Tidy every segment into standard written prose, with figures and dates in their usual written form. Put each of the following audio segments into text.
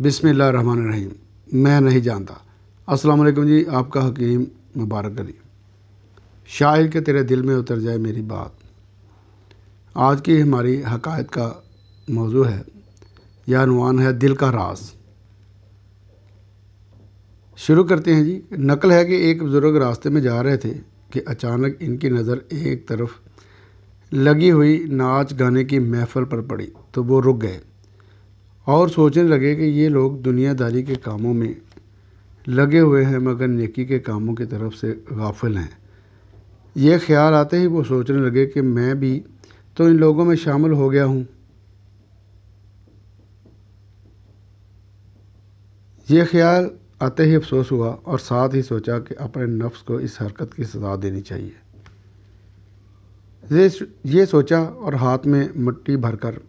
बिस्मिल्लाहिर्रहमानिर्रहीम। मैं नहीं जानता। अस्सलाम वालेकुम जी। आपका हकीम मुबारक अली। शायर के तेरे दिल में उतर जाए मेरी बात। आज की हमारी हकायत का मौजू है या उन्वान है दिल का राज। शुरू करते हैं जी। नकल है कि एक बुज़ुर्ग रास्ते में जा रहे थे कि अचानक इनकी नज़र एक तरफ लगी हुई नाच गाने की महफ़िल पर पड़ी तो वो रुक गए और सोचने लगे कि ये लोग दुनियादारी के कामों में लगे हुए हैं मगर नेकी के कामों की तरफ से गाफिल हैं। ये ख्याल आते ही वो सोचने लगे कि मैं भी तो इन लोगों में शामिल हो गया हूँ। ये ख्याल आते ही अफसोस हुआ और साथ ही सोचा कि अपने नफ्स को इस हरकत की सज़ा देनी चाहिए। ये सोचा और हाथ में मिट्टी भरकर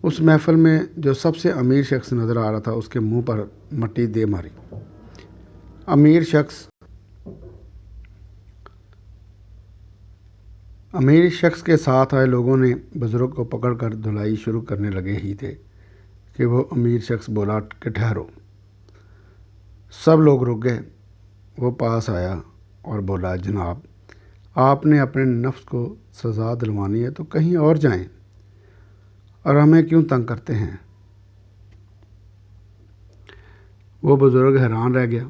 उस महफ़िल में जो सबसे अमीर शख्स नज़र आ रहा था उसके मुंह पर मिट्टी दे मारी। अमीर शख्स के साथ आए लोगों ने बुज़ुर्ग को पकड़कर धुलाई शुरू करने लगे ही थे कि वो अमीर शख्स बोला कि ठहरो। सब लोग रुक गए। वो पास आया और बोला, जनाब, आपने अपने नफ्स को सज़ा दिलवानी है तो कहीं और जाएं और हमें क्यों तंग करते हैं। वो बुज़ुर्ग हैरान रह गया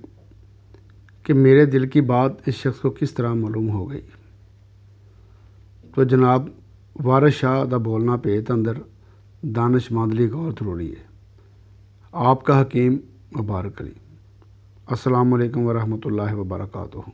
कि मेरे दिल की बात इस शख्स को किस तरह मालूम हो गई। तो जनाब, वारिस शाह दा बोलना पेत अंदर दानिशमंद गौर जरूरी है। आपका हकीम मुबारक अली। अस्सलाम वालेकुम वरहमतुल्लाहि वबरकातुहू।